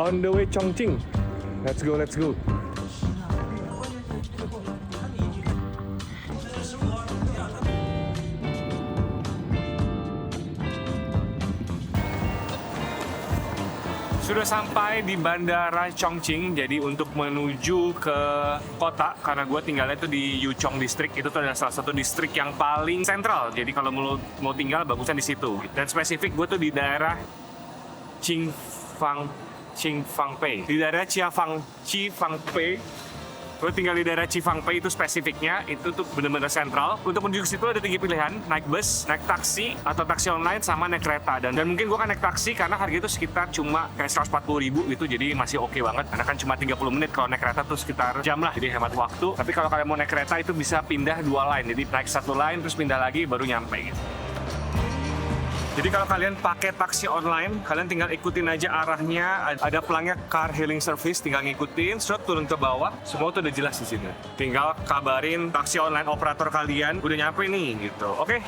on the way Chongqing. Let's go, let's go. Sudah sampai di Bandara Chongqing, jadi untuk menuju ke kota, karena gue tinggalnya tuh di Yuchong District, itu tuh adalah salah satu distrik yang paling sentral. Jadi kalau mau tinggal, bagusnya di situ. Dan spesifik gue tuh di daerah Qingfangpei. Di daerah Qifangpei. Gue tinggal di daerah Qifangpei, itu spesifiknya, itu tuh bener-bener sentral. Untuk menuju ke situ ada 3 pilihan, naik bus, naik taksi, atau taksi online, sama naik kereta. Dan mungkin gue kan naik taksi karena harga itu sekitar cuma kayak 140.000 gitu, jadi masih oke banget. Karena kan cuma 30 menit, kalau naik kereta tuh sekitar jam lah, jadi hemat waktu. Tapi kalau kalian mau naik kereta itu bisa pindah 2 line, jadi naik 1 line terus pindah lagi baru nyampe gitu. Jadi kalau kalian pakai taksi online, kalian tinggal ikutin aja arahnya. Ada pelangnya car hailing service, tinggal ngikutin, terus turun ke bawah. Semua tuh udah jelas di sini. Tinggal kabarin taksi online operator kalian udah nyampe nih gitu. Oke,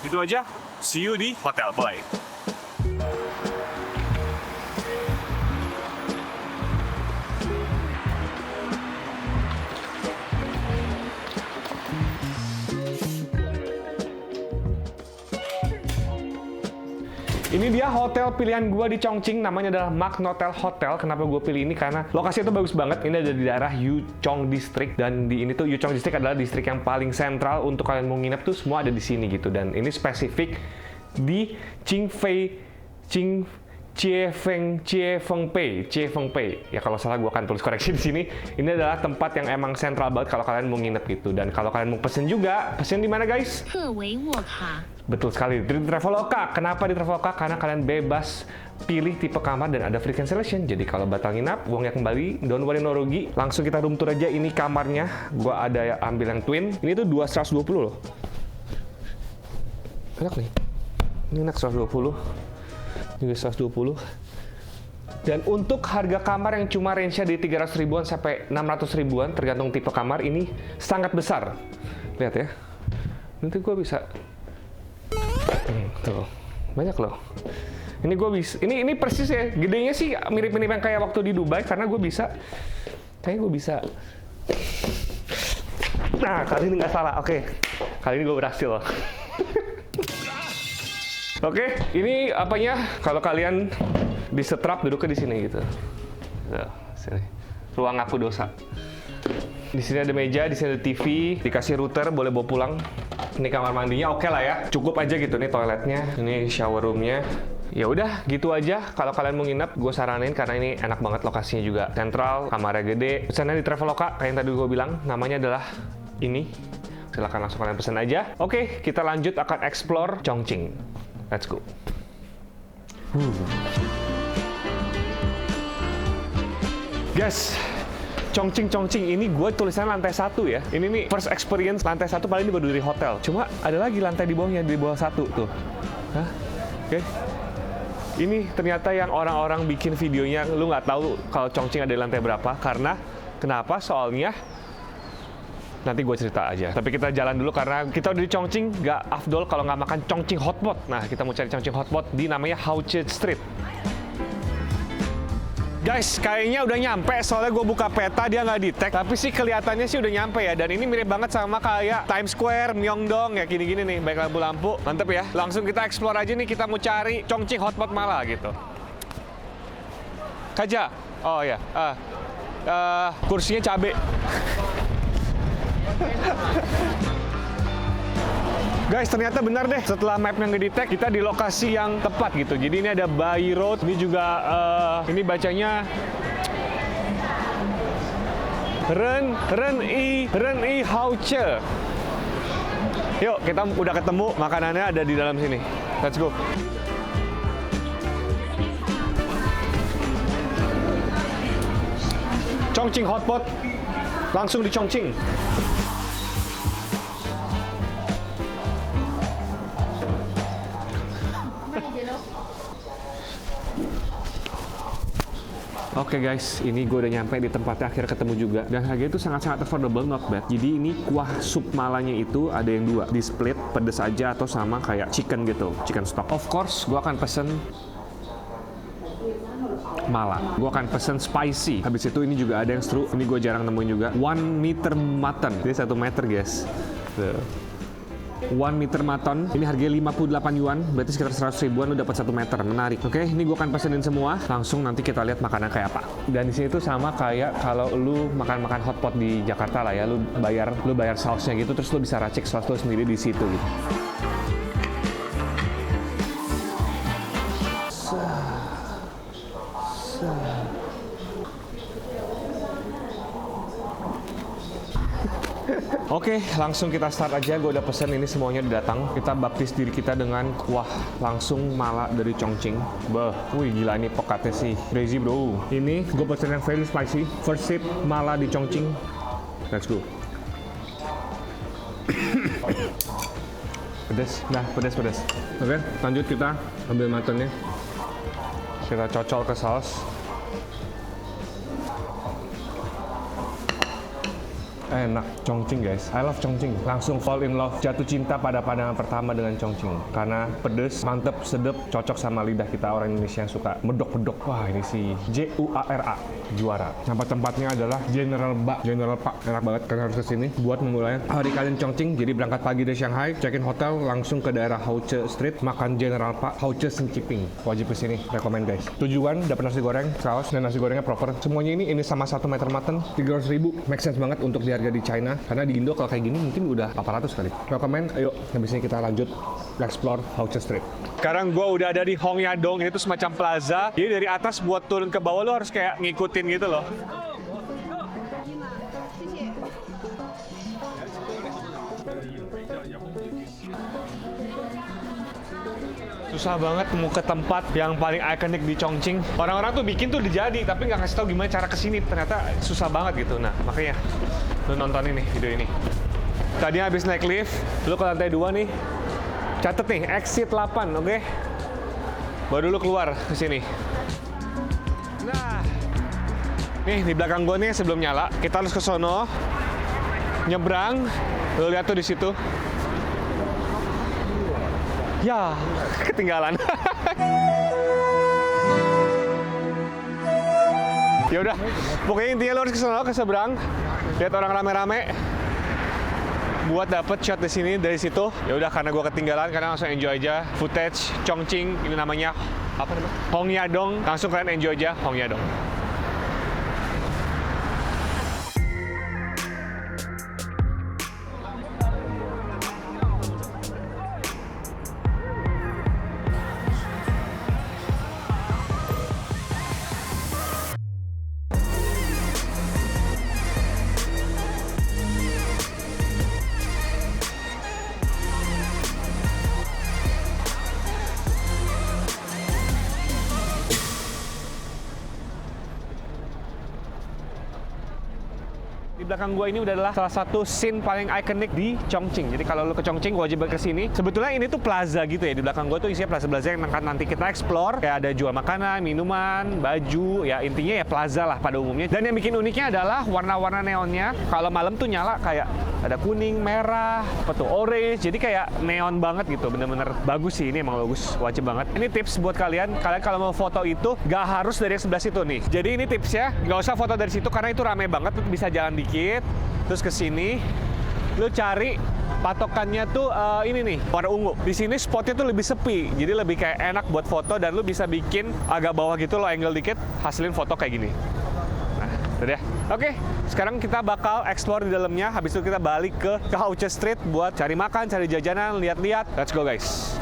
itu aja. See you di hotel. Bye. Ini dia hotel pilihan gue di Chongqing, namanya adalah Magnotel Hotel. Kenapa gue pilih ini? Karena lokasinya itu bagus banget. Ini ada di daerah Yuchong District, dan di ini tuh Yuchong District adalah distrik yang paling sentral untuk kalian mau nginep tuh semua ada di sini gitu. Dan ini spesifik di Chiefengpei. Ya kalau salah gue akan tulis koreksi di sini. Ini adalah tempat yang emang sentral banget kalau kalian mau nginep gitu. Dan kalau kalian mau pesen juga, pesen di mana guys? Betul sekali, di Traveloka. Kenapa di Traveloka? Karena kalian bebas pilih tipe kamar dan ada free cancellation. Jadi kalau batal nginap, uangnya kembali, don't worry no rugi. Langsung kita room tour aja, ini kamarnya. Gua ada ambil yang twin. Ini tuh 220 loh. Enak nih. Ini enak 120. Ini 120. Dan untuk harga kamar yang cuma range-nya di 300 ribuan sampai 600 ribuan, tergantung tipe kamar, ini sangat besar. Lihat ya. Nanti gua bisa tuh, banyak loh. Ini gue bisa, ini persis ya, gedenya sih mirip-mirip yang kayak waktu di Dubai, karena gue bisa, kayaknya gue bisa. Nah, kali ini nggak salah, oke. Kali ini gue berhasil loh. Oke, ini apanya? Kalau kalian disetrap duduknya di sini gitu. Tuh, sini. Ruang aku dosa. Di sini ada meja, di sini ada TV, dikasih router, boleh bawa pulang. Ini kamar mandinya oke lah ya, cukup aja gitu. Nih toiletnya, ini shower roomnya. Ya udah gitu aja. Kalau kalian mau nginep, gue saranin karena ini enak banget, lokasinya juga sentral, kamarnya gede. Pesannya di Traveloka, kayak yang tadi gue bilang, namanya adalah ini. Silahkan langsung kalian pesan aja. Oke, kita lanjut akan explore Chongqing. Let's go. Guys, Chongqing ini gue tulisannya lantai 1 ya. Ini nih first experience lantai 1, paling ini baru dari hotel. Cuma ada lagi lantai di bawahnya, di bawah 1 tuh. Hah? Oke. Ini ternyata yang orang-orang bikin videonya, lu nggak tahu kalau Chongqing ada di lantai berapa. Karena kenapa? Soalnya nanti gue cerita aja. Tapi kita jalan dulu karena kita udah di Chongqing, nggak afdol kalau nggak makan Chongqing hotpot. Nah, kita mau cari Chongqing hotpot di namanya Haoche Street. Guys, kayaknya udah nyampe, soalnya gue buka peta, dia nggak detect. Tapi sih kelihatannya sih udah nyampe ya. Dan ini mirip banget sama kayak Times Square, Myeongdong, ya gini-gini nih. Baik lampu-lampu, mantep ya. Langsung kita explore aja nih, kita mau cari Chongqing hotpot malah gitu. Kaja, oh ya, kursinya cabe. Guys, ternyata benar deh. Setelah map yang nge-detect, kita di lokasi yang tepat gitu. Jadi ini ada Bai Road. Ini juga, ini bacanya Ren I Haoche. Yuk, kita udah ketemu. Makanannya ada di dalam sini. Let's go. Chongqing hotpot. Langsung di Chongqing. Oke guys, ini gue udah nyampe di tempatnya, akhirnya ketemu juga. Dan harganya itu sangat-sangat affordable, not bad. Jadi ini kuah sup malanya itu ada yang 2, di split, pedes aja atau sama kayak chicken gitu, chicken stock. Of course, gue akan pesen mala. Gue akan pesen spicy. Habis itu ini juga ada yang seru. Ini gue jarang nemuin juga. 1 meter mutton. Dia 1 meter guys. Tuh. 1 meter mutton, ini harganya 58 yuan, berarti sekitar 100 ribuan lu dapat 1 meter, menarik. Oke, ini gue akan pesenin semua, langsung nanti kita lihat makanan kayak apa. Dan di sini tuh sama kayak kalau lu makan hotpot di Jakarta lah ya, lu bayar sausnya gitu, terus lu bisa racik saus lu sendiri di situ gitu. Oke, langsung kita start aja. Gue udah pesen ini semuanya udah datang. Kita baptis diri kita dengan kuah langsung mala dari Chongqing. Beuh, wih gila ini pekatnya sih. Crazy bro. Ini gue pesen yang very spicy. First sip mala di Chongqing. Let's go. Pedas, nah pedas. Oke, lanjut kita ambil muttonnya. Kita cocol ke saus. Enak, Chongqing guys. I love Chongqing. Langsung fall in love, jatuh cinta pada pandangan pertama dengan Chongqing. Karena pedes, mantep, sedep, cocok sama lidah kita orang Indonesia yang suka medok-medok. Wah ini sih JUARA, juara. Tempatnya adalah General Pak. Enak banget, kalian harus kesini buat memulai hari kalian Chongqing. Jadi berangkat pagi dari Shanghai, check-in hotel, langsung ke daerah Houche Street, makan General Pak, Houche Senciping. Wajib kesini, rekomend guys. Tujuan, dapat nasi goreng, saus, dan nasi gorengnya proper. Semuanya ini sama 1 meter mutton, 300 ribu. Make sense banget untuk di harga di China, karena di Indo kalau kayak gini mungkin udah 800 kali. Rekomen, ayo habis ini kita lanjut explore Houche Street. Sekarang gue udah ada di Hongyadong, ini tuh semacam plaza. Jadi dari atas buat turun ke bawah lo harus kayak ngikutin gitu loh. Susah banget mau ke tempat yang paling ikonik di Chongqing. Orang-orang tuh bikin tuh udah jadi, tapi nggak ngasih tahu gimana cara kesini. Ternyata susah banget gitu. Nah, makanya lu nonton ini, video ini. Tadi habis naik lift, lu ke lantai 2 nih. Catet nih, exit 8, oke? Baru lu keluar ke sini. Nah, nih di belakang gua nih sebelum nyala, kita harus ke sono. Nyebrang, lu lihat tuh di situ. Ya, ketinggalan. Ya udah, pokoknya intinya lo harus ke seberang, lihat orang rame-rame, buat dapet shot di sini dari situ. Ya udah, karena gue ketinggalan, karena langsung enjoy aja footage Chongqing. Ini namanya apa namanya? Hongyadong. Langsung kalian enjoy aja Hongyadong. Di belakang gua ini adalah salah satu scene paling ikonik di Chongqing. Jadi kalau lo ke Chongqing wajib ke sini. Sebetulnya ini tuh plaza gitu ya. Di belakang gua tuh isinya plaza-plaza yang akan nanti kita explore. Kayak ada jual makanan, minuman, baju, ya intinya ya plaza lah pada umumnya. Dan yang bikin uniknya adalah warna-warna neonnya. Kalau malam tuh nyala kayak ada kuning, merah, orange. Jadi kayak neon banget gitu. Bener-bener bagus sih, ini emang bagus. Wajib banget. Ini tips buat kalian. Kalian kalau mau foto itu gak harus dari sebelah situ nih. Jadi ini tipsnya, gak usah foto dari situ karena itu rame banget. Bisa jalan dikit. Terus ke sini, lu cari patokannya tuh ini nih, warna ungu. Di sini spotnya tuh lebih sepi, jadi lebih kayak enak buat foto dan lu bisa bikin agak bawah gitu lo angle dikit, hasilin foto kayak gini. Nah, itu deh. Oke, sekarang kita bakal explore di dalamnya. Habis itu kita balik ke Houche Street buat cari makan, cari jajanan, lihat-lihat. Let's go guys.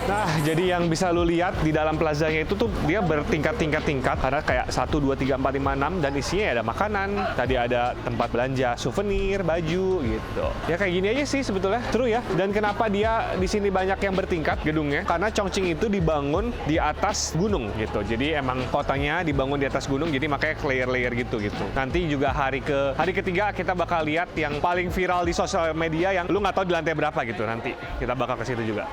Nah, jadi yang bisa lu lihat di dalam plazanya itu tuh dia bertingkat-tingkat karena kayak 1, 2, 3, 4, 5, 6 dan isinya ada makanan, tadi ada tempat belanja souvenir, baju gitu. Ya kayak gini aja sih sebetulnya. Seru ya. Dan kenapa dia di sini banyak yang bertingkat gedungnya? Karena Chongqing itu dibangun di atas gunung gitu. Jadi emang kotanya dibangun di atas gunung, jadi makanya layer-layer gitu. Nanti juga hari ketiga kita bakal lihat yang paling viral di sosial media yang lu nggak tahu di lantai berapa gitu. Nanti kita bakal ke situ juga.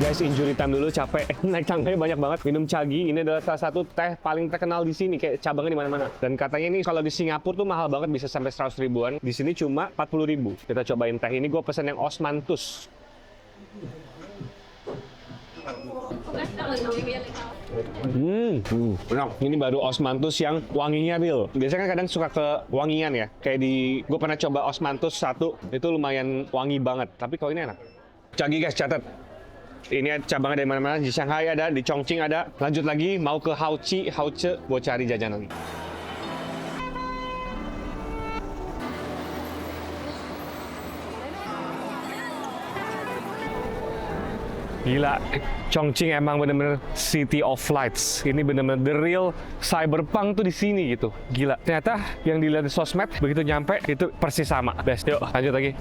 Guys, injury time dulu, capek. Naik tangganya banyak banget. Minum Cagi, ini adalah salah satu teh paling terkenal di sini, kayak cabangnya di mana-mana. Dan katanya ini kalau di Singapura tuh mahal banget, bisa sampai 100 ribuan. Di sini cuma 40 ribu. Kita cobain teh ini, gue pesen yang Osmanthus. Enak. Ini baru Osmanthus yang wanginya real. Biasanya kan kadang suka ke wangian ya. Kayak gue pernah coba Osmanthus 1, itu lumayan wangi banget. Tapi kalau ini enak. Cagi guys, catat. Ini cabangnya dari mana-mana, di Shanghai ada, di Chongqing ada. Lanjut lagi, mau ke Hauce, buat cari jajanan. Gila, Chongqing emang bener-bener city of lights. Ini bener-bener the real cyberpunk tuh di sini gitu. Gila, ternyata yang dilihat di sosmed, begitu nyampe, itu persis sama. Best, yuk lanjut lagi.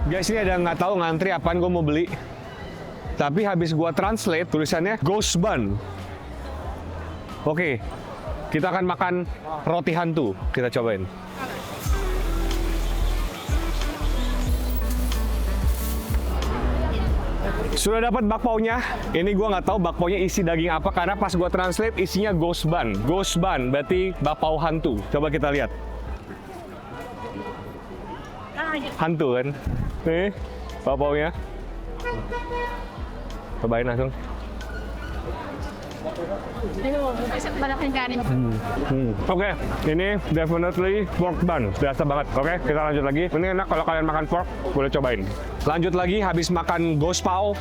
Guys, ini ada nggak tahu ngantri apaan gue mau beli. Tapi habis gue translate, tulisannya Ghost Bun. Oke, kita akan makan roti hantu. Kita cobain. Sudah dapat bakpaunya. Ini gue nggak tahu bakpaunya isi daging apa, karena pas gue translate isinya Ghost Bun. Ghost Bun berarti bakpao hantu. Coba kita lihat. Hantu kan? Nih, bakpaunya. Cobain langsung. Oke, ini definitely pork bun, biasa banget. Oke, kita lanjut lagi. Ini enak kalau kalian makan pork, boleh cobain. Lanjut lagi, habis makan ghost pao,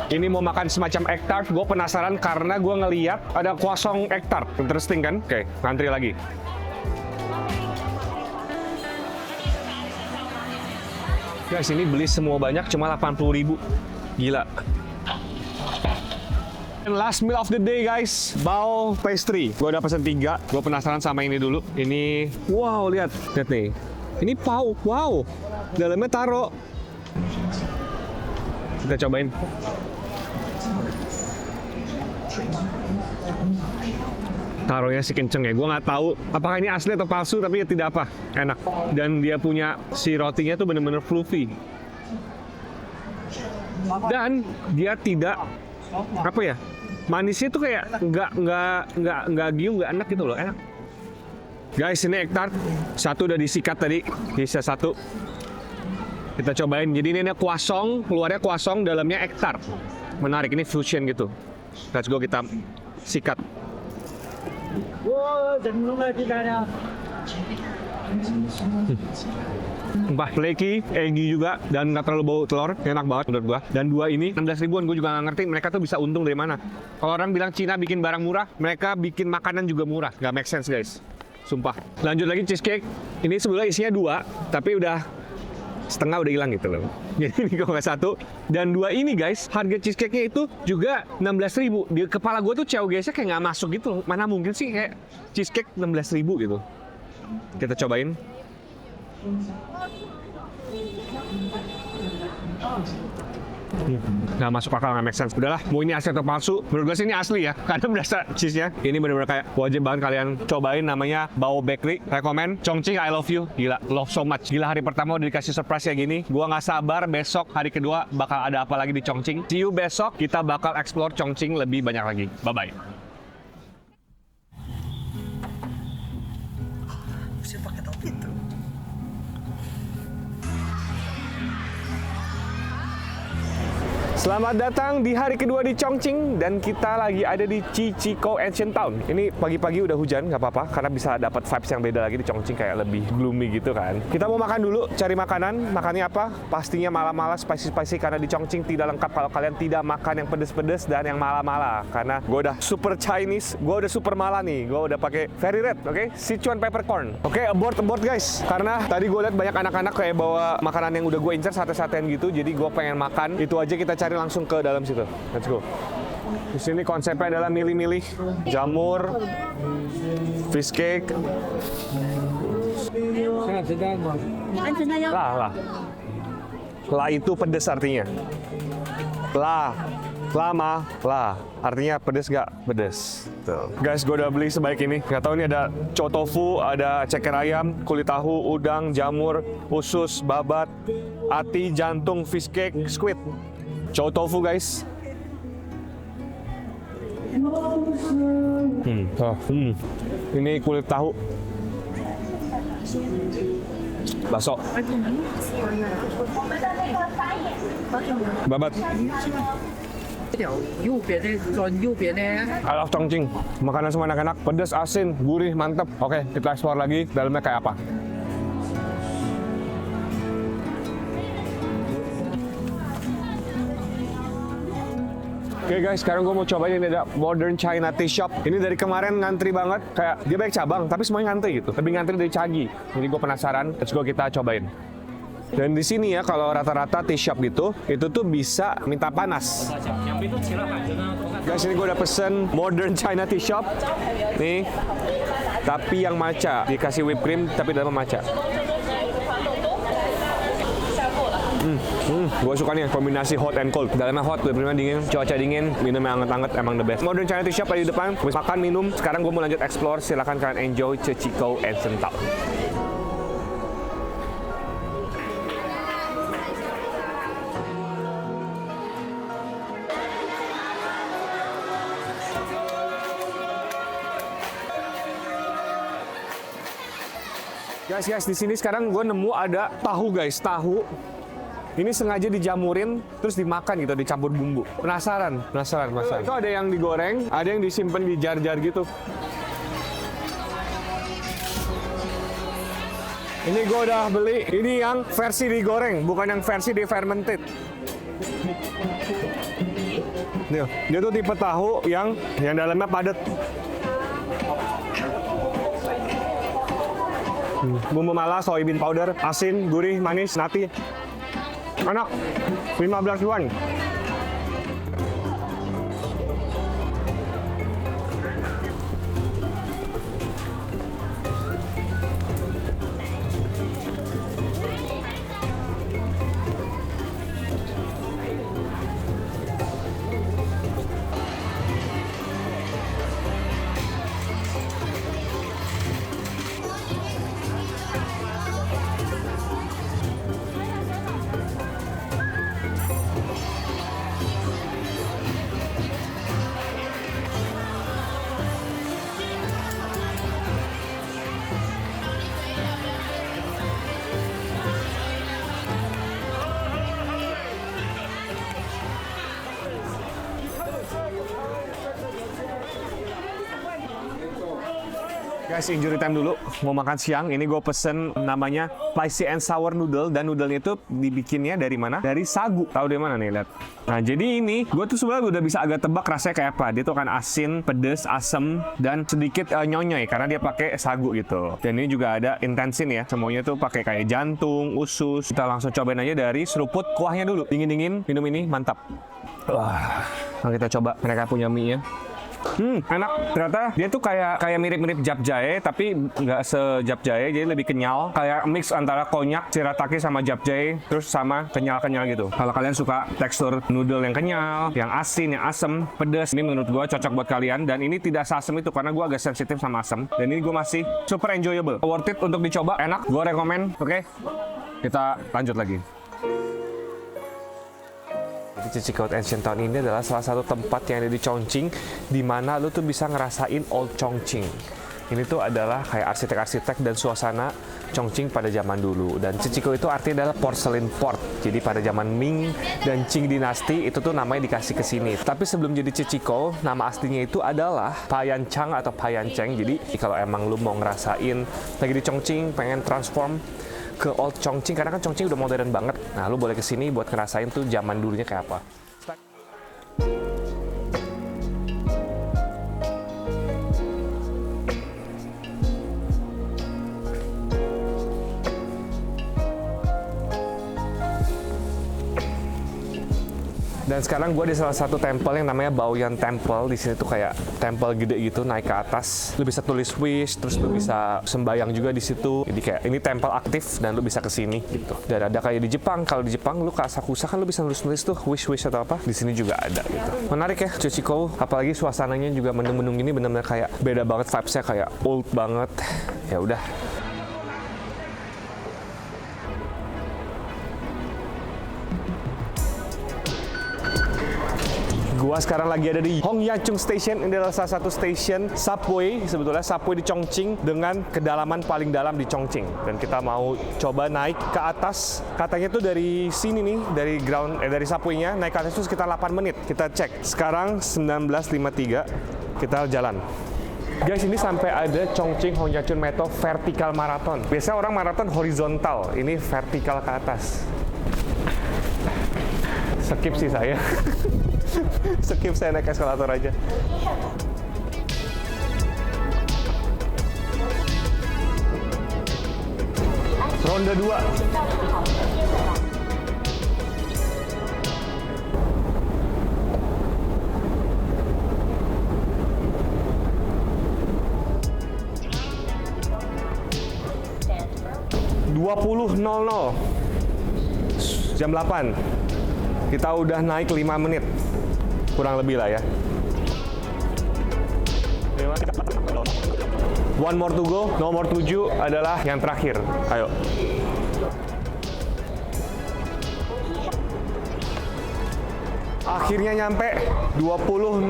ini mau makan semacam egg tart. Gue penasaran karena gue ngeliat ada croissant egg tart. Interesting kan? Oke, ngantri lagi. Guys, ini beli semua banyak cuma 80 ribu. Gila. And last meal of the day guys, bao pastry. Gue udah pesen 3. Gue penasaran sama ini dulu. Ini, wow, lihat nih. Ini pao, wow. Dalamnya taro. Kita cobain. Taruhnya sih kenceng ya. Gue nggak tahu apakah ini asli atau palsu, tapi ya tidak apa. Enak. Dan dia punya si rotinya tuh bener-bener fluffy. Dan dia tidak apa ya? Manisnya tuh kayak nggak giung, nggak enak gitu loh. Enak. Guys, ini egg tart. Satu udah disikat tadi. Bisa satu. Kita cobain. Jadi ini croissant, keluarnya croissant, dalamnya egg tart. Menarik. Ini fusion gitu. Let's go, kita sikat. Flaky, eggy juga, dan nggak terlalu bau telur, enak banget menurut gua. Dan dua ini 16 ribuan, gua juga nggak ngerti mereka tuh bisa untung dari mana. Kalau orang bilang Cina bikin barang murah, mereka bikin makanan juga murah, nggak make sense guys, sumpah. Lanjut lagi cheesecake, ini sebenarnya isinya 2, tapi udah setengah udah hilang gitu loh. Jadi ini kalau nggak 1 dan 2 ini guys, harga cheesecake-nya itu juga 16 ribu. Di kepala gue tuh COGS-nya kayak nggak masuk gitu loh. Mana mungkin sih kayak cheesecake 16 ribu gitu. Kita cobain. Nggak masuk akal, nggak make sense. Udahlah, mau ini asli atau palsu, menurut gue sih ini asli ya, karena berasa cheese-nya. Ini bener-bener kayak wajib banget kalian cobain, namanya Bao Bakery. Rekomen, Chongqing, I love you. Gila, love so much. Gila, hari pertama udah dikasih surprise kayak gini. Gua nggak sabar besok hari kedua bakal ada apa lagi di Chongqing. See you besok, kita bakal explore Chongqing lebih banyak lagi. Bye-bye. Selamat datang di hari kedua di Chongqing, dan kita lagi ada di Chichiko Ancient Town. Ini pagi-pagi udah hujan, nggak apa-apa, karena bisa dapat vibes yang beda lagi di Chongqing, kayak lebih gloomy gitu kan. Kita mau makan dulu, cari makanan. Makannya apa? Pastinya mala-mala, spicy-spicy, karena di Chongqing tidak lengkap kalau kalian tidak makan yang pedes-pedes dan yang mala-mala. Karena gue udah super Chinese, gue udah super mala nih. Gue udah pakai very red, oke? Sichuan peppercorn. Oke, abort guys. Karena tadi gue lihat banyak anak-anak kayak bawa makanan yang udah gue incer, sate-satean gitu. Jadi gue pengen makan. Itu aja kita cari langsung ke dalam situ. Let's go. Di sini konsepnya adalah milih-milih jamur, fish cake. Lah itu pedes artinya. Lah. lama lah. Artinya pedes gak? Pedes. Tuh. Guys, gue udah beli sebaik ini. Gak tahu ini ada chow tofu, ada ceker ayam, kulit tahu, udang, jamur, usus, babat, ati, jantung, fish cake, squid. Chow tofu guys. Ini kulit tahu. Bakso. Babat. I love Chongqing. Makanan semua enak-enak, pedas, asin, gurih, mantep. Oke, kita explore lagi dalamnya kayak apa. Oke guys, sekarang gue mau cobain ini ada Modern China Tea Shop. Ini dari kemarin ngantri banget, kayak dia banyak cabang, tapi semuanya ngantri gitu. Lebih ngantri dari Cagi. Jadi gue penasaran, let's go kita cobain. Dan di sini ya, kalau rata-rata tea shop gitu, itu tuh bisa minta panas. Guys, ini gue udah pesen Modern China Tea Shop. Nih, tapi yang matcha. Dikasih whipped cream, tapi dalamnya matcha. Gue suka nih kombinasi hot and cold. Dalamnya hot, bener-bener dingin, cuaca dingin, minum yang anget-anget emang the best. Modern China Tea Shop di depan, habis makan, minum. Sekarang gue mau lanjut explore, silakan kalian enjoy Cecico Ancient Town. Guys, di sini sekarang gue nemu ada tahu guys, tahu. Ini sengaja dijamurin, terus dimakan gitu, dicampur bumbu. Penasaran. Itu ada yang digoreng, ada yang disimpan di jar-jar gitu. Ini gue udah beli, ini yang versi digoreng, bukan yang versi di fermented. Nih, dia tuh tipe tahu yang dalamnya padat. Bumbu mala, soybean powder, asin, gurih, manis, nati. Enak, 15 yuan. Guys, injury time dulu. Mau makan siang. Ini gue pesen namanya spicy and sour noodle. Dan noodle itu dibikinnya dari mana? Dari sagu. Tahu dari mana nih? Lihat. Nah, jadi ini gue tuh sebenarnya udah bisa agak tebak rasanya kayak apa. Dia tuh kan asin, pedes, asem, dan sedikit nyonyoy karena dia pakai sagu gitu. Dan ini juga ada intensin ya. Semuanya tuh pakai kayak jantung, usus. Kita langsung cobain aja dari seruput kuahnya dulu. Dingin-dingin, minum ini mantap. Wah, nah kita coba mereka punya mie-nya. Enak. Ternyata dia tuh kayak mirip-mirip japjae, tapi nggak se-japjae, jadi lebih kenyal. Kayak mix antara konyak, shirataki sama japjae, terus sama kenyal-kenyal gitu. Kalau kalian suka tekstur noodle yang kenyal, yang asin, yang asem, pedas, ini menurut gua cocok buat kalian. Dan ini tidak seasem itu karena gua agak sensitif sama asem. Dan ini gua masih super enjoyable. Worth it untuk dicoba, enak. Gua rekomen. Oke, kita lanjut lagi. Cecico Ancient Town ini adalah salah satu tempat yang ada di Chongqing di mana lu tuh bisa ngerasain Old Chongqing. Ini tuh adalah kayak arsitek-arsitek dan suasana Chongqing pada zaman dulu. Dan Cecico itu artinya adalah porcelain port. Jadi pada zaman Ming dan Qing dinasti itu tuh namanya dikasih ke sini. Tapi sebelum jadi Cecico, nama aslinya itu adalah Payancang atau Payanceng. Jadi kalau emang lu mau ngerasain lagi di Chongqing, pengen transform ke Old Chongqing, karena kan Chongqing udah modern banget. Nah, lu boleh kesini buat ngerasain tuh zaman dulunya kayak apa. Dan sekarang gue di salah satu temple yang namanya Baoyan Temple. Di sini tuh kayak temple gede gitu, naik ke atas. Lu bisa tulis wish, terus lu bisa sembayang juga di situ. Jadi kayak ini temple aktif dan lu bisa kesini gitu. Dan ada kayak di Jepang. Kalau di Jepang lu ke Asakusa kan lu bisa nulis tuh wish atau apa. Di sini juga ada gitu. Menarik ya Chichiko. Apalagi suasananya juga mendung-mendung ini benar-benar kayak beda banget vibes-nya, kayak old banget. Ya udah. Gua sekarang lagi ada di Hongyachung Station. Ini adalah salah satu stasiun subway, sebetulnya subway di Chongqing dengan kedalaman paling dalam di Chongqing. Dan kita mau coba naik ke atas. Katanya tuh dari sini nih, dari subway-nya naik ke atas itu sekitar 8 menit. Kita cek. Sekarang 19.53. Kita jalan. Guys, ini sampai ada Chongqing Hongyachung Metro Vertical Marathon. Biasanya orang maraton horizontal, ini vertikal ke atas. Skip sih saya. Skip, saya naik eskalator aja. Ronde 2. Jam 8. Kita udah naik 5 menit. Kurang lebih lah ya. One more to go. Nomor 7 adalah yang terakhir. Ayo. Akhirnya nyampe 20.05.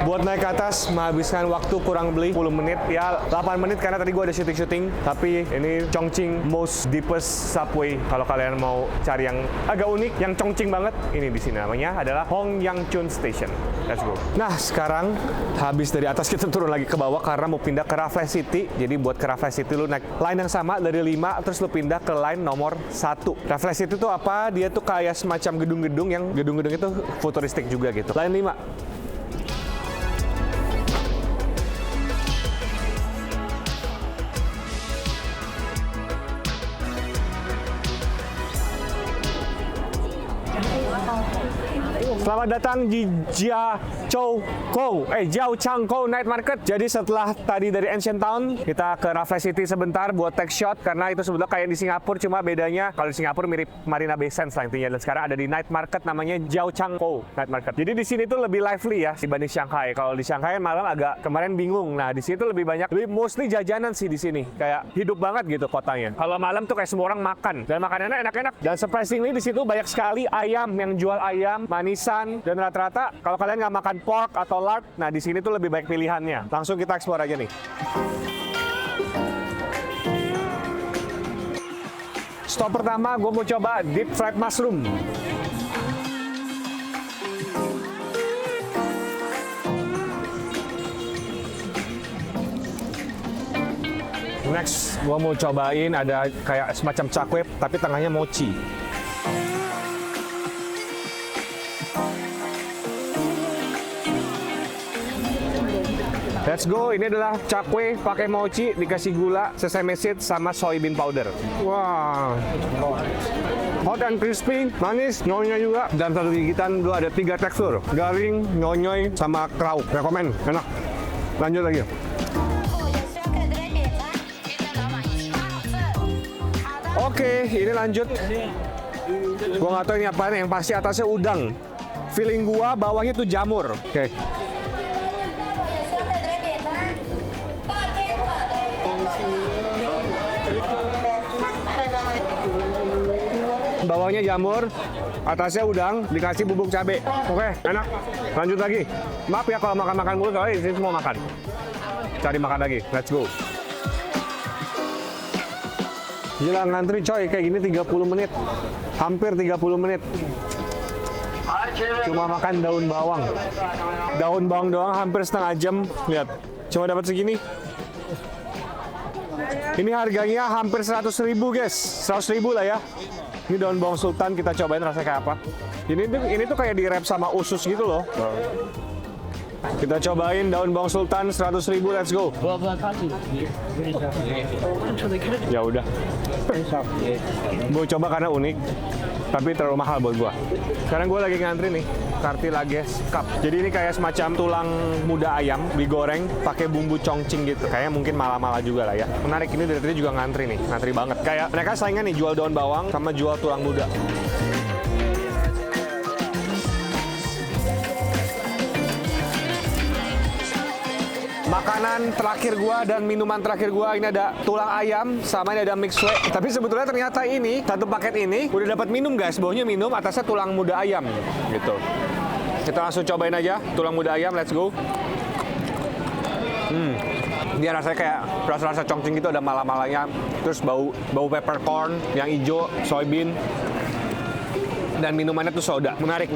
Buat naik ke atas menghabiskan waktu kurang lebih 10 menit. Ya 8 menit karena tadi gua ada syuting. Tapi ini Chongqing most deepest subway. Kalau kalian mau cari yang agak unik, yang Chongqing banget, ini di sini namanya adalah Hongyachung Station. Let's go. Nah, sekarang habis dari atas kita turun lagi ke bawah karena mau pindah ke Raffles City. Jadi buat ke Raffles City lu naik line yang sama dari 5 terus lu pindah ke line nomor 1. Raffles City itu apa? Dia tuh kayak semacam gedung-gedung yang gedung-gedung itu futuristik juga gitu. Line 5. Selamat datang di Jiaochangkou Night Market. Jadi setelah tadi dari Ancient Town, kita ke Raffles City sebentar buat take shot karena itu sebetulnya kayak di Singapura, cuma bedanya kalau di Singapura mirip Marina Bay Sands lah intinya. Dan sekarang ada di Night Market namanya Jiaochangkou Night Market. Jadi di sini tuh lebih lively ya dibanding Shanghai. Kalau di Shanghai malam agak kemarin bingung. Nah, di sini tuh lebih banyak, lebih mostly jajanan sih di sini. Kayak hidup banget gitu kotanya. Kalau malam tuh kayak semua orang makan dan makanannya enak-enak. Dan surprisingly di situ banyak sekali ayam yang jual ayam, manisan. Dan rata-rata kalau kalian nggak makan pork atau lard, nah di sini tuh lebih banyak pilihannya. Langsung kita explore aja nih. Stop pertama, gue mau coba deep fried mushroom. Next, gue mau cobain ada kayak semacam cakwe, tapi tengahnya mochi. Let's go, ini adalah cakwe pakai mochi, dikasih gula, sesame seed, sama soybean powder. Wah, hot and crispy, manis, nyonya juga. Dan satu gigitan dulu ada 3 tekstur, garing, nyonyoy, sama krauk. Rekomen, enak. Lanjut lagi. Oke, ini lanjut. Gua nggak tahu ini apa nih, yang pasti atasnya udang. Feeling gua bawahnya tuh jamur. Oke. Bawahnya jamur, atasnya udang, dikasih bubuk cabai. Oke, enak. Lanjut lagi. Maaf ya kalau makan-makan mulu, soalnya di sini semua makan. Cari makan lagi. Let's go. Gila, ngantri coy, kayak gini 30 menit. Hampir 30 menit. Cuma makan daun bawang. Daun bawang doang hampir setengah jam. Lihat, cuma dapat segini. Ini harganya hampir 100.000 guys. 100.000 lah ya. Ini daun bawang sultan, kita cobain rasanya kayak apa. Ini tuh kayak di wrap sama usus gitu loh. Kita cobain daun bawang sultan 100.000, let's go. Ya udah. Gue coba karena unik. tapi terlalu mahal buat gua. Sekarang gua lagi ngantri nih Cartilages Cup. Jadi ini kayak semacam tulang muda ayam digoreng pakai bumbu chongqing gitu. Kayaknya mungkin mala-mala juga lah ya. Menarik, ini dari tadi juga ngantri nih, ngantri banget. Kayak mereka saingan nih, jual daun bawang sama jual tulang muda. Makanan terakhir gua dan minuman terakhir gua ini ada tulang ayam sama ini ada mixed whey. Tapi sebetulnya ternyata ini satu paket ini udah dapat minum guys. Bawahnya minum, atasnya tulang muda ayam gitu. Kita langsung cobain aja tulang muda ayam. Let's go. Dia rasanya kayak rasa-rasa chongqing gitu, ada mala-malanya. Terus bau peppercorn yang hijau, soybean. Dan minumannya tuh soda. Menarik.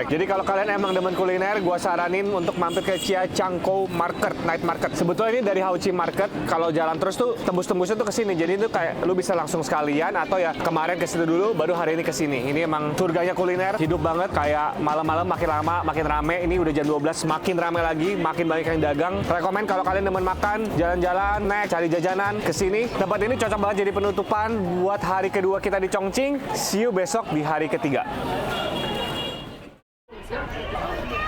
Jadi kalau kalian emang demen kuliner, gua saranin untuk mampir ke Chiachangkou Market, Night Market. Sebetulnya ini dari Ho Chi Market, kalau jalan terus tuh tembus-tembusnya tuh ke sini. Jadi itu kayak lu bisa langsung sekalian atau ya kemarin ke situ dulu baru hari ini ke sini. Ini emang surganya kuliner, hidup banget, kayak malam-malam makin lama makin rame. Ini udah jam 12 makin rame lagi, makin banyak yang dagang. Rekomen kalau kalian demen makan, jalan-jalan, cari jajanan ke sini. Tempat ini cocok banget jadi penutupan buat hari kedua kita di Chongqing. See you besok di hari ketiga.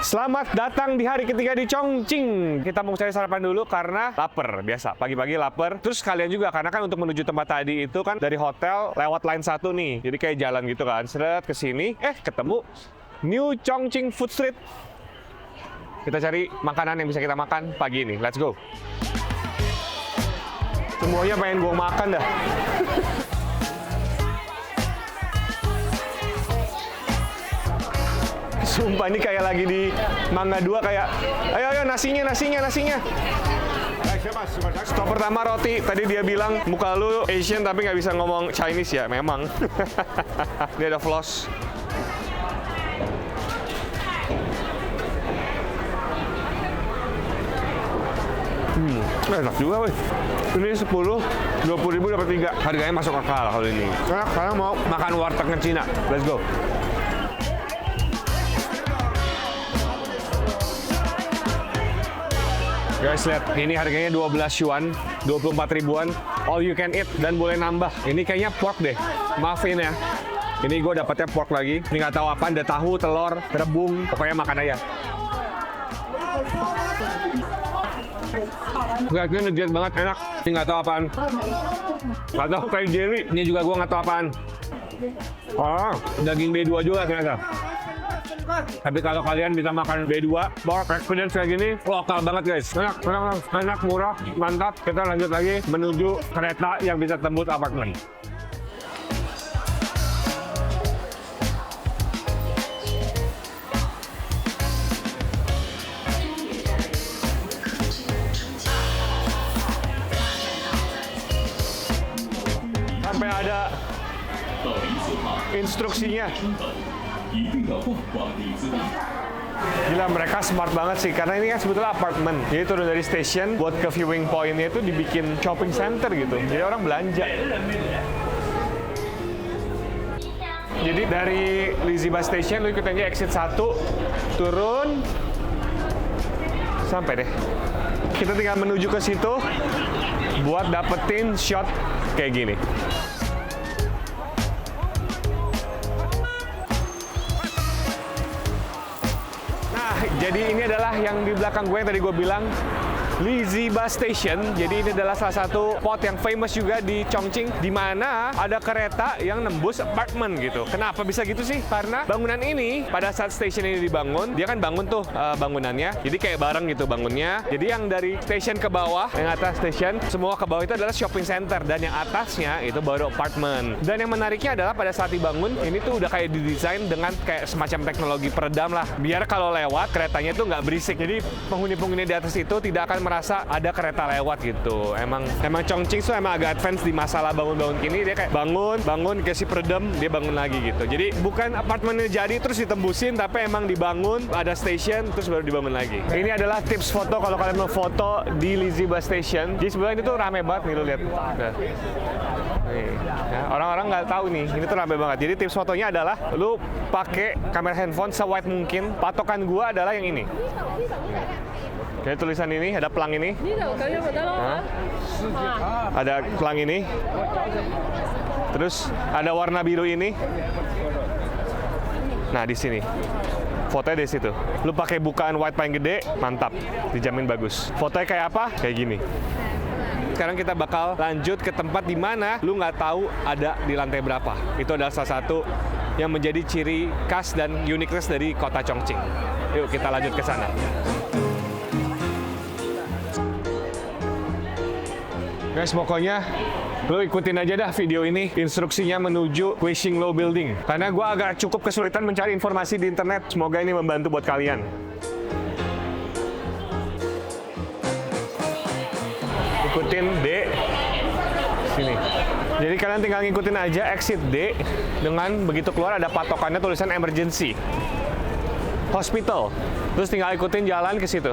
Selamat datang di hari ketiga di Chongqing. Kita mau cari sarapan dulu karena lapar. Biasa, pagi-pagi lapar. Terus kalian juga, karena kan untuk menuju tempat tadi itu kan dari hotel lewat line 1 nih. Jadi kayak jalan gitu kan. Seret ke sini, ketemu New Chongqing Food Street. Kita cari makanan yang bisa kita makan pagi ini. Let's go. Semuanya pengen gue makan dah. Sumpah ini kayak lagi di Mangga 2 kayak, ayo nasinya. Stop pertama roti. Tadi dia bilang muka lu Asian tapi nggak bisa ngomong Chinese ya, memang. Ini ada floss. Enak juga weh. Ini 10, 20 ribu dapat 3. Harganya masuk akal kalau ini. Sekarang mau makan wartegnya Cina. Let's go. Guys, lihat, ini harganya 12 yuan, 24 ribuan, all you can eat, dan boleh nambah. Ini kayaknya pork deh, maafin ya. Ini gue dapetnya pork lagi, ini nggak tahu apa, ada tahu, telur, rebung, pokoknya makan aja. Guys, ini legit banget, enak. Ini nggak tahu apaan. Nggak tahu, kayak jelly. Ini juga gue nggak tahu apaan. Daging B2 juga ternyata. Tapi kalau kalian bisa makan B2, pork experience kayak gini, lokal banget guys. Enak, murah, mantap. Kita lanjut lagi menuju kereta yang bisa tembus apartemen. Sampai ada instruksinya. Gila, mereka smart banget sih, karena ini kan sebetulnya apartemen. Jadi turun dari station buat ke viewing point-nya itu dibikin shopping center gitu. Jadi orang belanja. Jadi dari Liziba Station lu ikut aja exit 1, turun sampai deh. Kita tinggal menuju ke situ buat dapetin shot kayak gini. Jadi ini adalah yang di belakang gue yang tadi gue bilang Liziba Station. Jadi ini adalah salah satu spot yang famous juga di Chongqing, di mana ada kereta yang nembus apartemen gitu. Kenapa bisa gitu sih? Karena bangunan ini pada saat station ini dibangun, dia kan bangun tuh bangunannya. Jadi kayak bareng gitu bangunnya. Jadi yang dari station ke bawah, yang atas station, semua ke bawah itu adalah shopping center, dan yang atasnya itu baru apartemen. Dan yang menariknya adalah pada saat dibangun, ini tuh udah kayak didesain dengan kayak semacam teknologi peredam lah. Biar kalau lewat keretanya tuh nggak berisik. Jadi penghuni-penghuni di atas itu tidak akan merasa ada kereta lewat gitu. Emang Chongqing tuh emang agak advance di masalah bangun-bangun kini. Dia kayak bangun kasih peredam, dia bangun lagi gitu. Jadi bukan apartemennya jadi terus ditembusin, tapi emang dibangun, ada station terus baru dibangun lagi. Ini adalah tips foto kalau kalian mau foto di Liziba Station. Jadi sebenarnya ini tuh rame banget nih, lu lihat. Nah. Nih, ya, orang-orang nggak tahu nih, ini tuh rame banget. Jadi tips fotonya adalah lu pakai kamera handphone se-wide mungkin. Patokan gua adalah yang ini. Jadi tulisan ini, ada pelang ini. Nah, ada pelang ini. Terus ada warna biru ini. Nah, di sini. Fotonya dari situ. Lu pakai bukaan white paling gede, mantap. Dijamin bagus. Fotonya kayak apa? Kayak gini. Sekarang kita bakal lanjut ke tempat di mana lu nggak tahu ada di lantai berapa. Itu adalah salah satu yang menjadi ciri khas dan uniqueness dari kota Chongqing. Yuk kita lanjut ke sana. Guys, pokoknya lu ikutin aja dah video ini, instruksinya menuju Weixing Low Building. Karena gue agak cukup kesulitan mencari informasi di internet. Semoga ini membantu buat kalian. Ikutin D sini. Jadi kalian tinggal ngikutin aja exit D. Dengan begitu keluar ada patokannya tulisan emergency hospital. Terus tinggal ikutin jalan ke situ.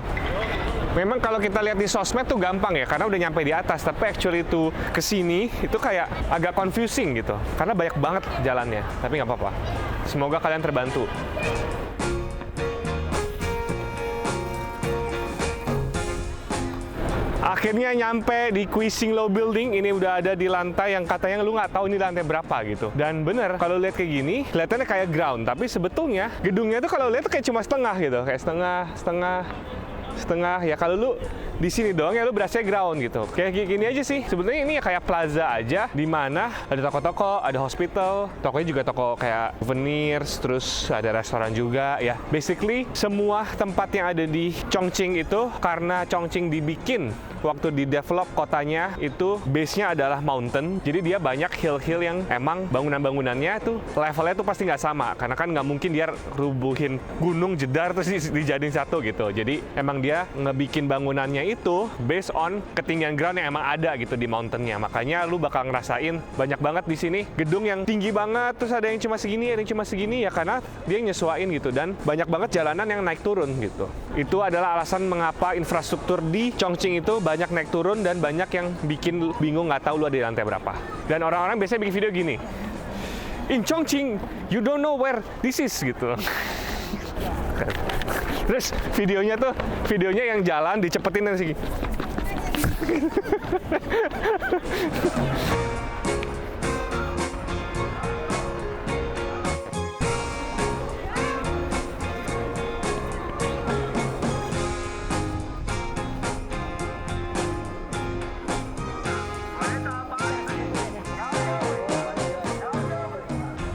Memang kalau kita lihat di sosmed tuh gampang ya, karena udah nyampe di atas. Tapi actually itu ke sini itu kayak agak confusing gitu. Karena banyak banget jalannya. Tapi nggak apa-apa. Semoga kalian terbantu. Akhirnya nyampe di Weixing Low Building. Ini udah ada di lantai yang katanya lu nggak tahu ini lantai berapa gitu. Dan bener, kalau lihat kayak gini, kelihatannya kayak ground. Tapi sebetulnya gedungnya tuh kalau lihat tuh kayak cuma setengah gitu. Kayak setengah. Ya kalau lu di sini doang ya lu berasa ground gitu. Kayak gini aja sih. Sebenarnya ini ya kayak plaza aja, di mana ada toko-toko, ada hospital, tokonya juga toko kayak souvenirs, terus ada restoran juga ya. Basically semua tempat yang ada di Chongqing itu karena Chongqing dibikin waktu di develop kotanya itu base-nya adalah mountain. Jadi dia banyak hill-hill yang emang bangunan-bangunannya tuh levelnya tuh pasti nggak sama. Karena kan nggak mungkin dia rubuhin gunung jedar terus dijadiin satu gitu. Jadi emang dia ngebikin bangunannya itu based on ketinggian ground yang emang ada gitu di mountain-nya. Makanya lu bakal ngerasain banyak banget di sini gedung yang tinggi banget, terus ada yang cuma segini, ada yang cuma segini ya karena dia nyesuaiin gitu. Dan banyak banget jalanan yang naik turun gitu. Itu adalah alasan mengapa infrastruktur di Chongqing itu banyak naik turun dan banyak yang bikin bingung nggak tahu lu ada di lantai berapa. Dan orang-orang biasanya bikin video gini, in Chongqing you don't know where this is gitu. Terus videonya yang jalan dicepetin dan sih.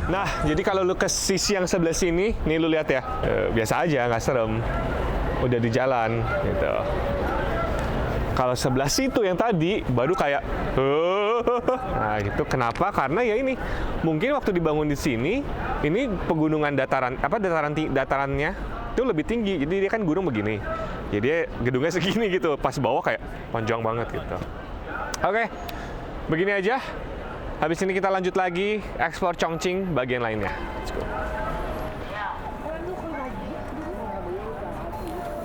Nah, jadi kalau lu ke sisi yang sebelah sini, nih lu lihat ya, biasa aja, nggak serem. Udah di jalan, gitu. Kalau sebelah situ yang tadi, baru kayak, nah gitu. Kenapa? Karena ya ini, mungkin waktu dibangun di sini, ini pegunungan datarannya itu lebih tinggi. Jadi dia kan gunung begini. Jadi gedungnya segini gitu. Pas bawah kayak panjang banget gitu. Oke, begini aja. Habis ini kita lanjut lagi explore Chongqing bagian lainnya. Let's go.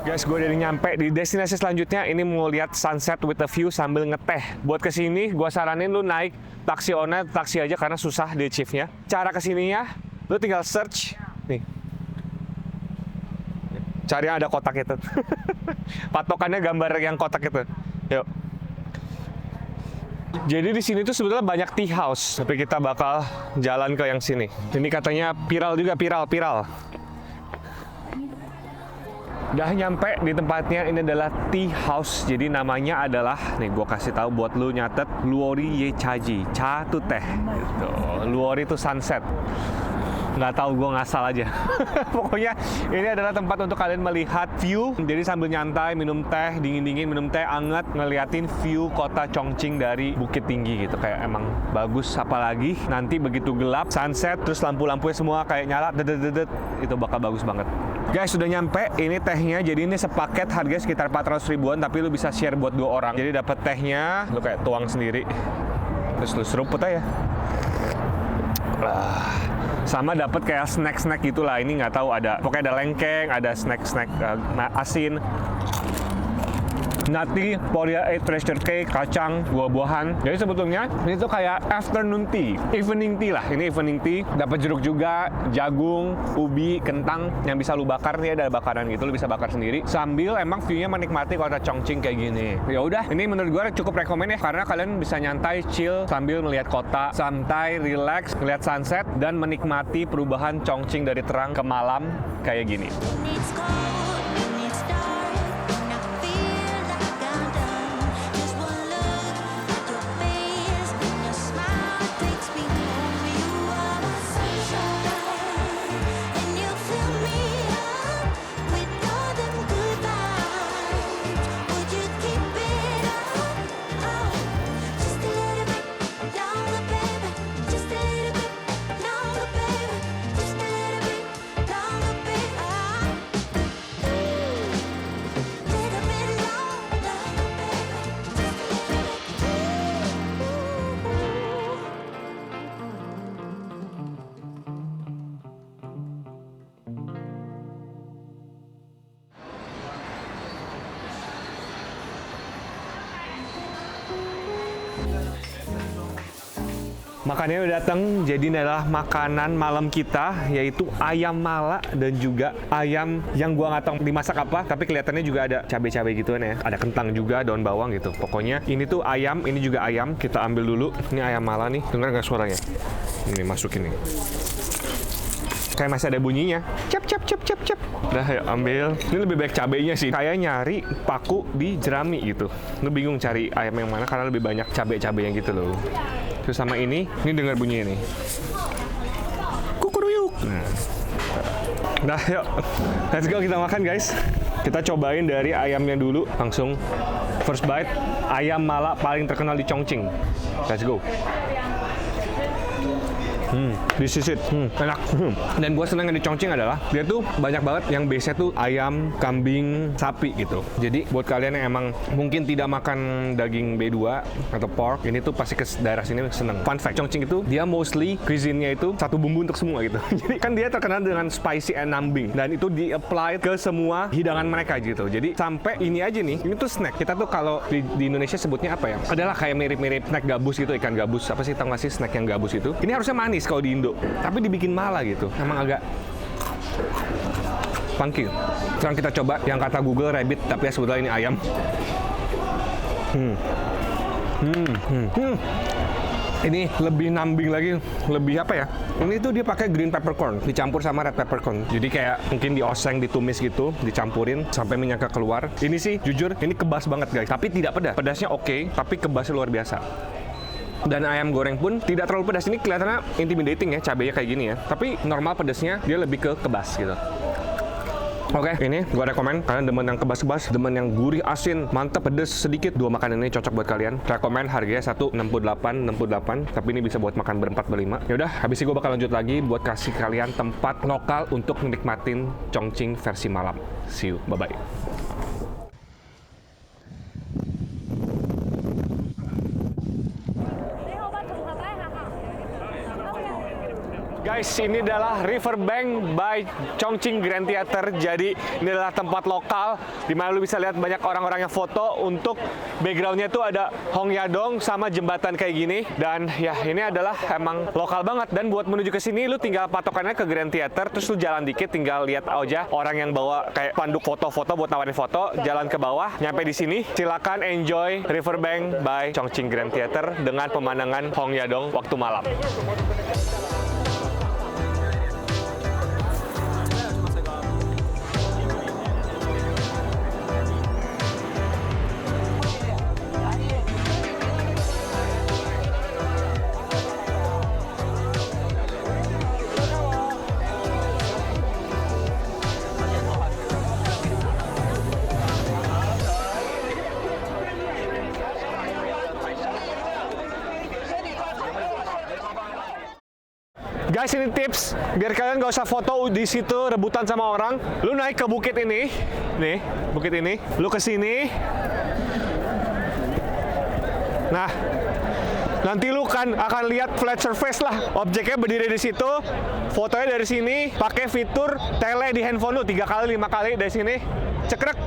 Guys, gue udah nyampe di destinasi selanjutnya. Ini mau lihat sunset with a view sambil ngeteh. Buat kesini, gue saranin lu naik taksi online, taksi aja karena susah di achieve-nya. Cara kesininya, lu tinggal search nih. Cari yang ada kotak itu. Patokannya gambar yang kotak itu. Yuk. Jadi di sini tuh sebetulnya banyak tea house, tapi kita bakal jalan ke yang sini. Ini katanya viral juga, viral. Udah nyampe di tempatnya, ini adalah tea house. Jadi namanya adalah, nih gue kasih tahu buat lu nyatet, Luori Ye Chaji. Cha itu teh, gitu. Luori itu sunset. Nggak tahu, gue ngasal aja. Pokoknya ini adalah tempat untuk kalian melihat view. Jadi sambil nyantai, minum teh, dingin-dingin, minum teh anget, ngeliatin view kota Chongqing dari bukit tinggi gitu. Kayak emang bagus, apalagi nanti begitu gelap, sunset, terus lampu-lampunya semua kayak nyala, dedet, itu bakal bagus banget. Guys, sudah nyampe. Ini tehnya, jadi ini sepaket harganya sekitar 400 ribuan, tapi lu bisa share buat 2 orang. Jadi dapat tehnya, lu kayak tuang sendiri, terus lu seruput aja. Sama dapat kayak snack gitulah. Ini nggak tahu ada, pokoknya ada lengkeng, ada snack asin. nutty, Poria 8 treasure cake, kacang, buah-buahan. Jadi sebetulnya ini tuh kayak afternoon tea, evening tea lah. Ini evening tea, dapat jeruk juga, jagung, ubi, kentang yang bisa lu bakar nih, ada bakaran gitu, lu bisa bakar sendiri. Sambil emang view-nya menikmati kota Chongqing kayak gini. Ya udah, ini menurut gue cukup rekomen ya karena kalian bisa nyantai, chill sambil melihat kota, santai, relax, melihat sunset dan menikmati perubahan Chongqing dari terang ke malam kayak gini. It's cold and it's dark and I feel like I'm done. Just one look at your face and your smile takes me home. You are my sunshine and you fill me up with all them good vibes. Would you keep it up? Oh, just a little bit longer, baby. Just a little bit longer, baby. Just a little bit longer, baby. Little bit longer, baby. Makanannya udah datang, jadi ini adalah makanan malam kita, yaitu ayam mala dan juga ayam yang gua nggak tahu dimasak apa, tapi kelihatannya juga ada cabai-cabai gituan ya, ada kentang juga, daun bawang gitu. Pokoknya ini tuh ayam, ini juga ayam. Kita ambil dulu. Ini ayam mala nih, dengar nggak suaranya? Ini masukin nih. Kayak masih ada bunyinya. Cep cep cep cep cep. Udah yuk ambil. Ini lebih baik cabenya sih. Kayak nyari paku di jerami gitu. Lu bingung cari ayam yang mana karena lebih banyak cabai-cabainya gitu loh. Terus sama ini dengar bunyi ini. Kukuruyuk. Nah, yuk. Let's go kita makan guys. Kita cobain dari ayamnya dulu. Langsung first bite. Ayam mala paling terkenal di Chongqing. Let's go. This is it. Enak. Dan gue senang yang di Chongqing adalah dia tuh banyak banget yang base-nya tuh ayam, kambing, sapi gitu. Jadi buat kalian yang emang mungkin tidak makan daging B2 atau pork, ini tuh pasti ke daerah sini seneng. Fun fact, Chongqing itu dia mostly cuisine-nya itu satu bumbu untuk semua gitu. Jadi kan dia terkenal dengan spicy and nambing dan itu di-apply ke semua hidangan mereka gitu. Jadi sampai ini aja nih, ini tuh snack. Kita tuh kalau di Indonesia sebutnya apa ya? Adalah kayak mirip-mirip snack gabus gitu, ikan gabus. Apa sih, tau gak sih snack yang gabus itu? Ini harusnya manis kalau di Indo, tapi dibikin mala gitu. Emang agak funky. Sekarang kita coba yang kata Google rabbit, tapi ya sebetulnya ini ayam. Ini lebih nambing lagi, lebih apa ya? Ini tuh dia pakai green peppercorn dicampur sama red peppercorn. Jadi kayak mungkin dioseng, ditumis gitu, dicampurin sampai minyaknya keluar. Ini sih jujur ini kebas banget guys, tapi tidak pedas. Pedasnya oke, tapi kebasnya luar biasa. Dan ayam goreng pun tidak terlalu pedas. Ini kelihatannya intimidating ya, cabenya kayak gini ya. Tapi normal pedasnya dia lebih ke kebas gitu. Oke, ini gue rekomen kalian demen yang kebas-kebas, demen yang gurih, asin, mantep, pedes sedikit. Dua makanan ini cocok buat kalian. Rekomen harganya 168. Tapi ini bisa buat makan berempat berlima. Yaudah, habis ini gue bakal lanjut lagi buat kasih kalian tempat lokal untuk menikmatin Chongqing versi malam. See you, bye-bye. Guys, ini adalah Riverbank by Chongqing Grand Theater. Jadi ini adalah tempat lokal di mana lu bisa lihat banyak orang-orang yang foto. Untuk backgroundnya tuh ada Hong Yadong sama jembatan kayak gini. Dan ya ini adalah emang lokal banget. Dan buat menuju ke sini lu tinggal patokannya ke Grand Theater, terus lu jalan dikit tinggal lihat aja orang yang bawa kayak panduk foto-foto buat nawarin foto, jalan ke bawah, nyampe di sini. Silakan enjoy Riverbank by Chongqing Grand Theater dengan pemandangan Hong Yadong waktu malam. Guys, ini tips biar kalian gak usah foto di situ rebutan sama orang. Lu naik ke bukit ini, nih bukit ini. Lu ke sini. Nah, nanti lu kan akan lihat flat surface lah. Objeknya berdiri di situ. Fotonya dari sini. Pakai fitur tele di handphone lu 3 kali 5 kali dari sini. Cekrek.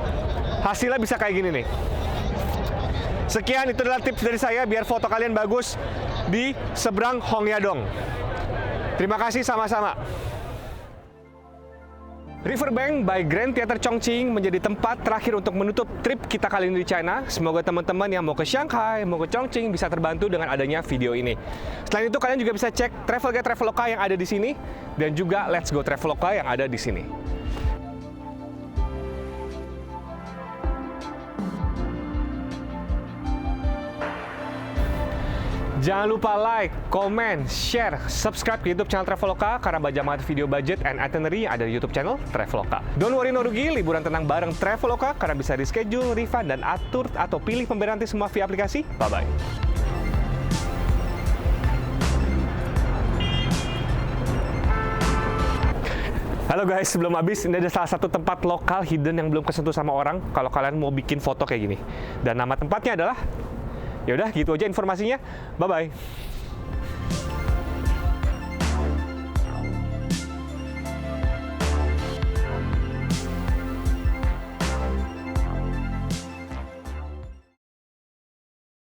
Hasilnya bisa kayak gini nih. Sekian, itu adalah tips dari saya biar foto kalian bagus di seberang Hongyadong. Terima kasih sama-sama. Riverbank by Grand Theater Chongqing menjadi tempat terakhir untuk menutup trip kita kali ini di China. Semoga teman-teman yang mau ke Shanghai, mau ke Chongqing bisa terbantu dengan adanya video ini. Selain itu, kalian juga bisa cek travel guide Traveloka yang ada di sini dan juga Let's Go Traveloka yang ada di sini. Jangan lupa like, comment, share, subscribe ke YouTube channel Traveloka karena banyak banget video budget and itinerary yang ada di YouTube channel Traveloka. Don't worry no rugi, liburan tenang bareng Traveloka karena bisa reschedule, refund, dan atur atau pilih pembelian nanti semua via aplikasi. Bye-bye. Halo guys, sebelum habis, ini ada salah satu tempat lokal hidden yang belum kesentuh sama orang kalau kalian mau bikin foto kayak gini. Dan nama tempatnya adalah, ya udah gitu aja informasinya. Bye-bye.